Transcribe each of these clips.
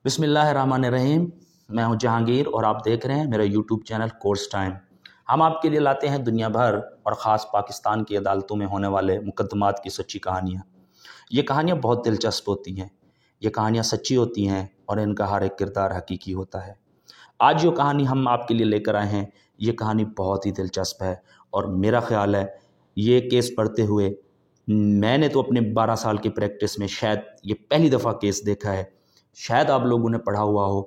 بسم اللہ الرحمن الرحیم۔ میں ہوں جہانگیر اور آپ دیکھ رہے ہیں میرا یوٹیوب چینل کورس ٹائم۔ ہم آپ کے لیے لاتے ہیں دنیا بھر اور خاص پاکستان کی عدالتوں میں ہونے والے مقدمات کی سچی کہانیاں۔ یہ کہانیاں بہت دلچسپ ہوتی ہیں، یہ کہانیاں سچی ہوتی ہیں اور ان کا ہر ایک کردار حقیقی ہوتا ہے۔ آج جو کہانی ہم آپ کے لیے لے کر آئے ہیں یہ کہانی بہت ہی دلچسپ ہے، اور میرا خیال ہے یہ کیس پڑھتے ہوئے میں نے تو اپنے 12 سال کی پریکٹس میں شاید یہ پہلی دفعہ کیس دیکھا ہے، شاید آپ لوگوں نے پڑھا ہوا ہو،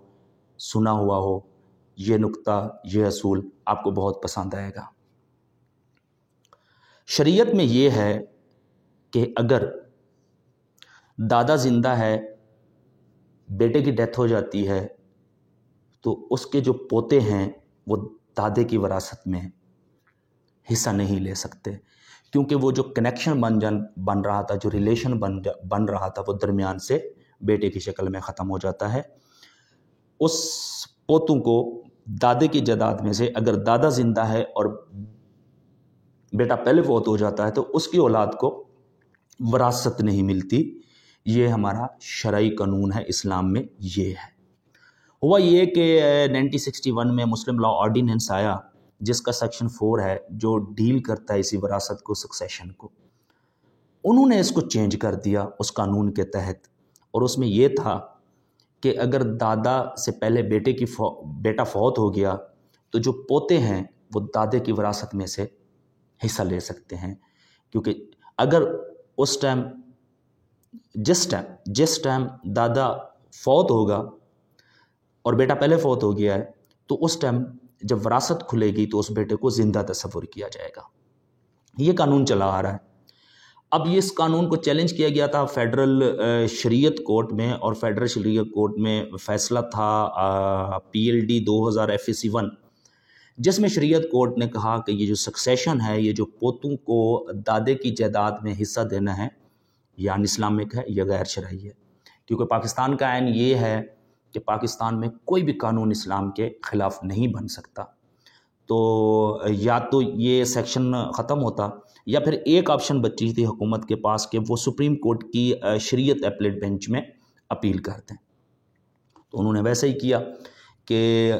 سنا ہوا ہو۔ یہ نکتہ، یہ اصول آپ کو بہت پسند آئے گا۔ شریعت میں یہ ہے کہ اگر دادا زندہ ہے، بیٹے کی ڈیتھ ہو جاتی ہے، تو اس کے جو پوتے ہیں وہ دادے کی وراثت میں حصہ نہیں لے سکتے، کیونکہ وہ جو کنیکشن بن رہا تھا، جو ریلیشن بن رہا تھا، وہ درمیان سے بیٹے کی شکل میں ختم ہو جاتا ہے۔ اس پوتوں کو دادے کی جائیداد میں سے اگر دادا زندہ ہے اور بیٹا پہلے فوت ہو جاتا ہے تو اس کی اولاد کو وراثت نہیں ملتی۔ یہ ہمارا شرعی قانون ہے، اسلام میں یہ ہے۔ ہوا یہ کہ 1961 میں مسلم لا آرڈیننس آیا، جس کا سیکشن 4 ہے، جو ڈیل کرتا ہے اسی وراثت کو، سکسیشن کو۔ انہوں نے اس کو چینج کر دیا اس قانون کے تحت، اور اس میں یہ تھا کہ اگر دادا سے پہلے بیٹا فوت ہو گیا تو جو پوتے ہیں وہ دادے کی وراثت میں سے حصہ لے سکتے ہیں، کیونکہ اگر اس ٹائم جس ٹائم دادا فوت ہوگا اور بیٹا پہلے فوت ہو گیا ہے تو اس ٹائم جب وراثت کھلے گی تو اس بیٹے کو زندہ تصور کیا جائے گا۔ یہ قانون چلا آ رہا ہے۔ اب یہ اس قانون کو چیلنج کیا گیا تھا فیڈرل شریعت کورٹ میں، اور فیڈرل شریعت کورٹ میں فیصلہ تھا PLD 2000 FAC 1، جس میں شریعت کورٹ نے کہا کہ یہ جو سکسیشن ہے، یہ جو پوتوں کو دادے کی جائیداد میں حصہ دینا ہے، یہ ان اسلامک ہے، یہ غیر شرعی ہے، کیونکہ پاکستان کا عین یہ ہے کہ پاکستان میں کوئی بھی قانون اسلام کے خلاف نہیں بن سکتا۔ تو یا تو یہ سیکشن ختم ہوتا، یا پھر ایک آپشن بچی تھی حکومت کے پاس کہ وہ سپریم کورٹ کی شریعت اپیلیٹ بینچ میں اپیل کرتے ہیں۔ تو انہوں نے ویسا ہی کیا کہ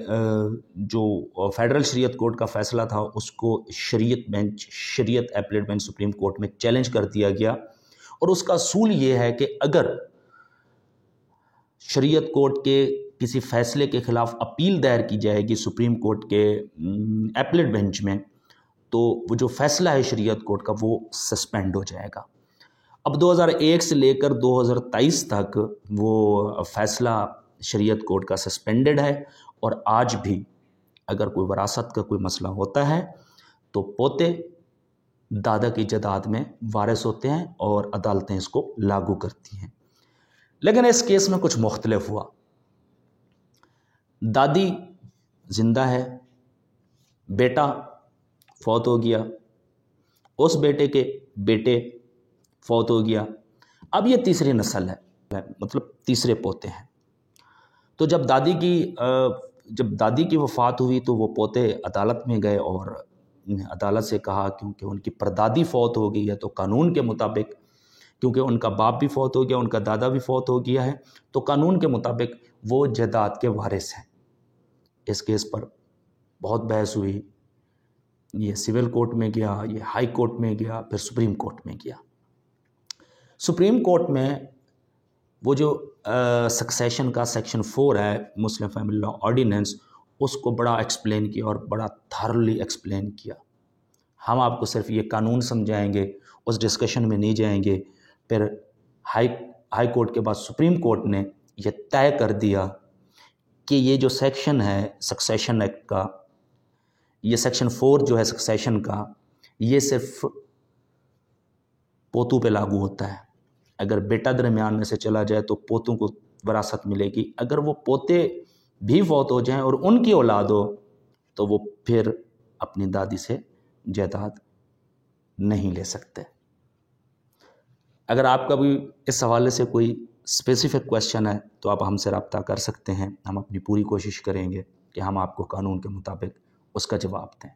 جو فیڈرل شریعت کورٹ کا فیصلہ تھا اس کو شریعت اپیلیٹ بینچ سپریم کورٹ میں چیلنج کر دیا گیا، اور اس کا اصول یہ ہے کہ اگر شریعت کورٹ کے کسی فیصلے کے خلاف اپیل دائر کی جائے گی سپریم کورٹ کے اپیلیٹ بینچ میں، تو وہ جو فیصلہ ہے شریعت کورٹ کا وہ سسپینڈ ہو جائے گا۔ اب 2001 سے لے کر 2023 تک وہ فیصلہ شریعت کورٹ کا سسپینڈڈ ہے، اور آج بھی اگر کوئی وراثت کا کوئی مسئلہ ہوتا ہے تو پوتے دادا کی جائیداد میں وارث ہوتے ہیں اور عدالتیں اس کو لاگو کرتی ہیں۔ لیکن اس کیس میں کچھ مختلف ہوا۔ دادی زندہ ہے، بیٹا فوت ہو گیا، اس بیٹے کے بیٹے فوت ہو گیا، اب یہ تیسری نسل ہے، مطلب تیسرے پوتے ہیں۔ تو جب دادی کی وفات ہوئی تو وہ پوتے عدالت میں گئے اور عدالت سے کہا، کیونکہ ان کی پردادی فوت ہو گئی ہے تو قانون کے مطابق، کیونکہ ان کا باپ بھی فوت ہو گیا، ان کا دادا بھی فوت ہو گیا ہے، تو قانون کے مطابق وہ جائیداد کے وارث ہیں۔ اس کیس پر بہت بحث ہوئی، یہ سول کورٹ میں گیا، یہ ہائی کورٹ میں گیا، پھر سپریم کورٹ میں گیا۔ سپریم کورٹ میں وہ جو سکسیشن کا سیکشن 4 ہے مسلم فیملی لا آرڈیننس، اس کو بڑا ایکسپلین کیا اور بڑا تھارلی ایکسپلین کیا۔ ہم آپ کو صرف یہ قانون سمجھائیں گے، اس ڈسکشن میں نہیں جائیں گے۔ پھر ہائی کورٹ کے بعد سپریم کورٹ نے یہ طے کر دیا کہ یہ جو سیکشن ہے سکسیشن ایکٹ کا، یہ سیکشن 4 جو ہے سکسیشن کا، یہ صرف پوتوں پہ لاگو ہوتا ہے۔ اگر بیٹا درمیان میں سے چلا جائے تو پوتوں کو وراثت ملے گی، اگر وہ پوتے بھی فوت ہو جائیں اور ان کی اولاد ہو تو وہ پھر اپنی دادی سے جائیداد نہیں لے سکتے۔ اگر آپ کا بھی اس حوالے سے کوئی اسپیسیفک کویشچن ہے تو آپ ہم سے رابطہ کر سکتے ہیں، ہم اپنی پوری کوشش کریں گے کہ ہم آپ کو قانون کے مطابق اس کا جواب دیں۔